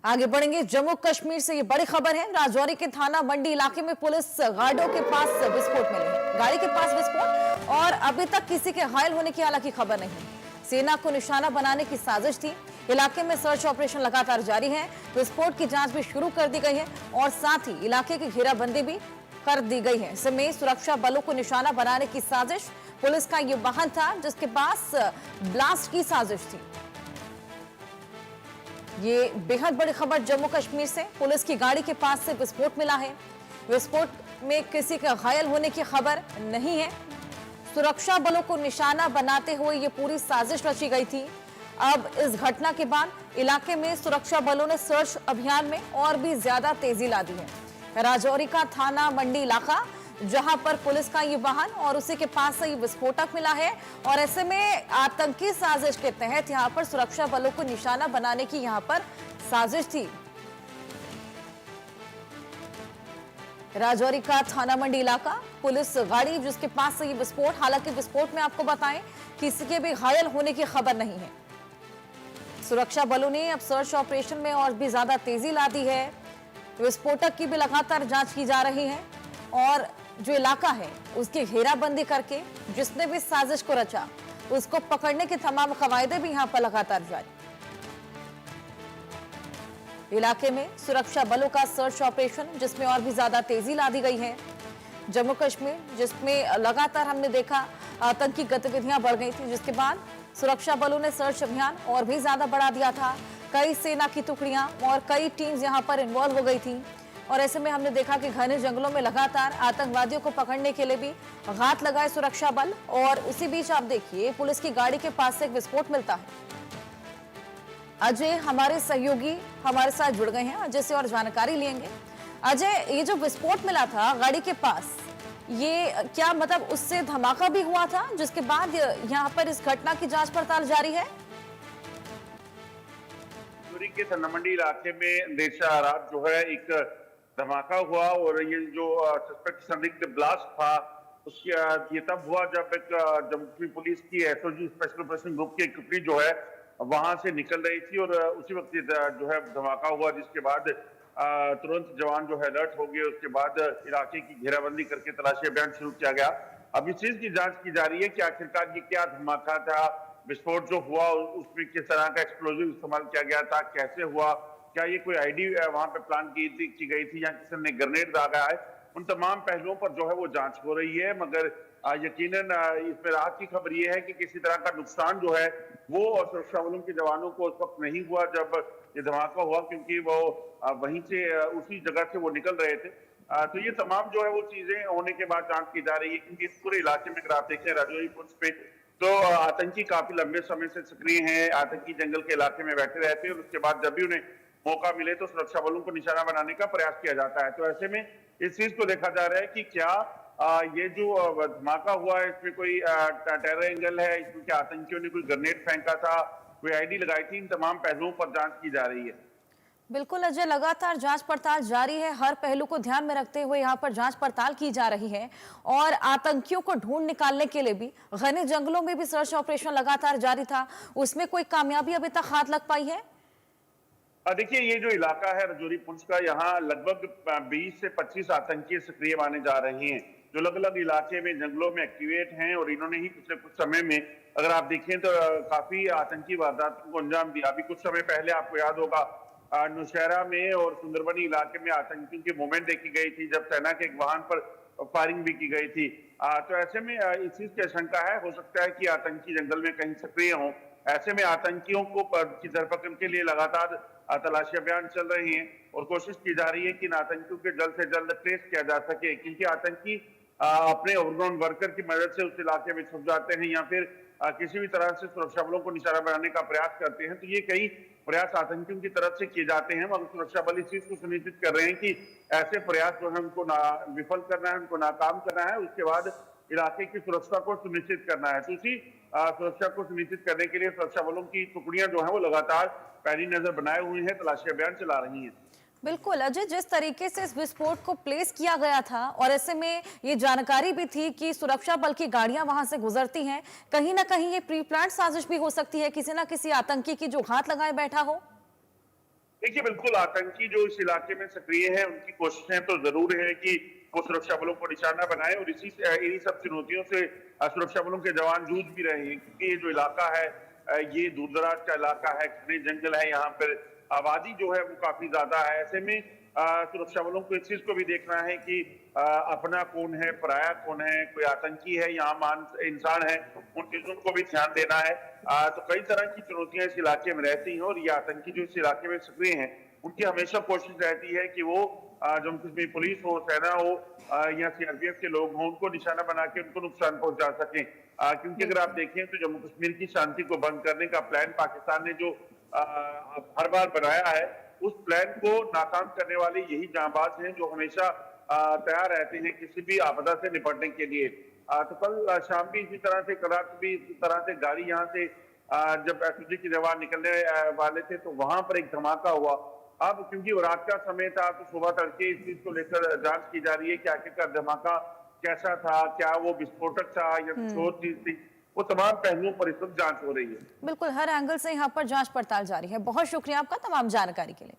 आगे बढ़ेंगे। जम्मू कश्मीर से ये बड़ी खबर है। राजौरी के थाना मंडी इलाके में पुलिस गार्डों के पास विस्फोट मिले हैं। गाड़ी के पास विस्फोट और अभी तक किसी के घायल होने की हालांकि खबर नहीं। सेना को निशाना बनाने की साजिश थी। इलाके में सर्च ऑपरेशन लगातार जारी है। विस्फोट की जांच भी शुरू कर दी गई है और साथ ही इलाके की घेराबंदी भी कर दी गई है। इसमें सुरक्षा बलों को निशाना बनाने की साजिश। पुलिस का ये वाहन था जिसके पास ब्लास्ट की साजिश थी। ये बेहद बड़ी खबर जम्मू कश्मीर से। पुलिस की गाड़ी के पास से विस्फोट मिला है। विस्फोट में किसी के घायल होने की खबर नहीं है। सुरक्षा बलों को निशाना बनाते हुए ये पूरी साजिश रची गई थी। अब इस घटना के बाद इलाके में सुरक्षा बलों ने सर्च अभियान में और भी ज्यादा तेजी ला दी है। राजौरी का थाना मंडी इलाका जहां पर पुलिस का ये वाहन और उसी के पास से ये विस्फोटक मिला है और ऐसे में आतंकी साजिश के तहत यहां पर सुरक्षा बलों को निशाना बनाने की यहां पर साजिश थी। राजौरी का थाना मंडी इलाका, पुलिस गाड़ी जिसके पास से ये विस्फोट, हालांकि विस्फोट में आपको बताएं किसी के भी घायल होने की खबर नहीं है। सुरक्षा बलों ने अब सर्च ऑपरेशन में और भी ज्यादा तेजी ला दी है। विस्फोटक की भी लगातार जांच की जा रही है और जो इलाका है उसकी घेराबंदी करके जिसने भी साजिश को रचा उसको पकड़ने की तमाम कवायदे भी यहां पर लगातार जारी। इलाके में सुरक्षा बलों का सर्च ऑपरेशन जिसमें और भी ज्यादा तेजी ला दी गई है। जम्मू कश्मीर जिसमें लगातार हमने देखा आतंकी गतिविधियां बढ़ गई थी, जिसके बाद सुरक्षा बलों ने सर्च अभियान और भी ज्यादा बढ़ा दिया था। कई सेना की टुकड़ियां और कई टीम्स यहां पर इन्वॉल्व हो गई थी और ऐसे में हमने देखा कि घने जंगलों में लगातार आतंकवादियों को पकड़ने के लिए भी घात लगाए सुरक्षा बल। और उसी बीच आप देखिए पुलिस की गाड़ी के पास से एक विस्फोट मिलता है। अजय हमारे सहयोगी हमारे साथ जुड़ गए हैं, अजय से और जानकारी लेंगे। अजय, ये जो विस्फोट मिला था गाड़ी के पास, ये क्या मतलब उससे धमाका भी हुआ था जिसके बाद यहाँ पर इस घटना की जांच पड़ताल जारी है? के थन्नामंडी इलाके में देर रात जो है एक धमाका हुआ और ये जो सस्पेक्ट संदिग्ध ब्लास्ट था उसकी ये तब हुआ जब एक जम्मू कश्मीर पुलिस की एसओजी स्पेशल ऑपरेशन ग्रुप की एक टुकड़ी जो है वहां से निकल रही थी और उसी वक्त जो है धमाका हुआ, जिसके बाद तुरंत जवान जो है अलर्ट हो गए। उसके बाद इलाके की घेराबंदी करके तलाशी अभियान शुरू किया गया। अब इस चीज की जांच की जा रही है कि आखिरकार ये क्या धमाका था, विस्फोट जो हुआ उसमें किस तरह का एक्सप्लोजिव इस्तेमाल किया गया था, कैसे हुआ, क्या ये कोई आईडी वहां पे प्लान की गई थी या किसी ने ग्रेनेड दागा है। उन तमाम पहलुओं पर जो है वो जांच हो रही है, मगर यकीनन इसमें राहत की खबर ये है कि किसी तरह का नुकसान जो है वो और सुरक्षा बलों के जवानों को उस वक्त नहीं हुआ जब ये धमाका हुआ, क्योंकि वो वहीं से उसी जगह से वो निकल रहे थे। तो ये तमाम जो है वो चीजें होने के बाद जांच की जा रही है, क्योंकि इस पूरे इलाके में अगर आप देखें राजौरी पुंछ पे तो आतंकी काफी लंबे समय से सक्रिय हैं। आतंकी जंगल के इलाके में बैठे रहते हैं और उसके बाद जब भी उन्हें मौका मिले तो सुरक्षा बलों को निशाना बनाने का प्रयास किया जाता है। तो ऐसे में इस चीज को देखा जा रहा है कि क्या ये जो धमाका हुआ है इसमें कोई टेरर एंगल है, इसमें क्या आतंकियों ने कोई ग्रेनेड फेंका था, कोई आईडी लगाई थी, इन तमाम पहलुओं पर जांच की जा रही है। बिल्कुल अजय, लगातार जांच पड़ताल जारी है। हर पहलू को ध्यान में रखते हुए यहाँ पर जांच पड़ताल की जा रही है और आतंकियों को ढूंढ निकालने के लिए भी घने जंगलों में भी सर्च ऑपरेशन लगातार जारी था। उसमें कोई कामयाबी अभी तक हाथ लग पाई है? देखिए, ये जो इलाका है राजौरी पुंछ का, यहाँ लगभग 20 से 25 आतंकी सक्रिय माने जा रहे हैं जो अलग अलग इलाके में जंगलों में एक्टिवेट हैं और इन्होंने ही पिछले कुछ समय में अगर आप देखें तो काफी आतंकी वारदातों को अंजाम दिया। अभी कुछ समय पहले आपको याद होगा नौशहरा में और सुंदरबनी इलाके में आतंकियों की मूवमेंट देखी गई थी जब सेना के एक वाहन पर फायरिंग भी की गई थी। तो ऐसे में इस चीज की आशंका है, हो सकता है कि आतंकी जंगल में कहीं सक्रिय हों। ऐसे में आतंकियों को की धरपकड़ के लिए लगातार तलाशी अभियान चल रहे हैं और कोशिश की जा रही है कि इन आतंकियों के जल्द से जल्द ट्रेस किया जा सके, क्योंकि आतंकी अपने ओवरग्राउंड वर्कर की मदद से उस इलाके में छुप जाते हैं या फिर किसी भी तरह से सुरक्षा बलों को निशाना बनाने का प्रयास करते हैं। तो ये कई प्रयास आतंकियों की तरफ से किए जाते हैं, मगर सुरक्षा बल इस चीज को सुनिश्चित कर रहे हैं कि ऐसे प्रयास जो है उनको विफल करना है, उनको नाकाम करना है, उसके बाद इलाके की सुरक्षा को सुनिश्चित करना है। तो इसी सुरक्षा को सुनिश्चित करने के लिए सुरक्षा बलों की टुकड़ियां जो है वो लगातार पैनी नजर बनाए हुए हैं, तलाशी अभियान चला रही हैं। बिल्कुल अजय, जिस तरीके से इस विस्फोट को प्लेस किया गया था और ऐसे में ये जानकारी भी थी कि सुरक्षा बल की गाड़ियां वहां से गुजरती हैं, कहीं ना कहीं ये प्री प्लान साजिश भी हो सकती है, किसी ना किसी आतंकी की जो घात लगाए बैठा हो। देखिए, बिल्कुल आतंकी जो इस इलाके में सक्रिय है, उनकी कोशिशें तो जरूर है कि वो सुरक्षा बलों को निशाना बनाए, और इन्हीं सब चुनौतियों से सुरक्षा बलों के जवान जूझ भी रहे हैं, क्योंकि ये जो इलाका है ये दूर-दराज का इलाका है, घने जंगल है, यहाँ पर आबादी जो है वो काफी ज्यादा है। ऐसे में सुरक्षा बलों को इस चीज को भी देखना है कि अपना कौन है, पराया कौन है, कोई आतंकी है या आम इंसान है, उन चीजों को भी ध्यान देना है। तो कई तरह की चुनौतियां इस इलाके में रहती हैं, और ये आतंकी जो इस इलाके में सक्रिय हैं, उनकी हमेशा कोशिश रहती है कि वो जम्मू कश्मीर पुलिस हो, सेना हो या सीआरपीएफ के लोग हों, उनको निशाना बना के उनको नुकसान पहुंचा सकें। क्योंकि अगर आप देखें तो जम्मू कश्मीर की शांति को भंग करने का प्लान पाकिस्तान ने जो हर बार बनाया है, उस प्लान को नाकाम करने वाले यही जांबाज हैं, जो हमेशा तैयार रहते हैं किसी भी आपदा से निपटने के लिए। तो कल शाम भी इसी तरह से, कल रात भी इसी तरह से गाड़ी यहाँ से जब एसओजी के जवान निकलने वाले थे तो वहां पर एक धमाका हुआ। अब क्योंकि वो रात का समय था तो सुबह तड़के इस चीज को लेकर जांच की जा रही है कि आखिरकार धमाका कैसा था, क्या वो विस्फोटक था या कुछ और चीज थी। वो तमाम पहलुओं पर इस वक्त जांच हो रही है। बिल्कुल, हर एंगल से यहाँ पर जांच पड़ताल जारी है। बहुत शुक्रिया आपका तमाम जानकारी के लिए।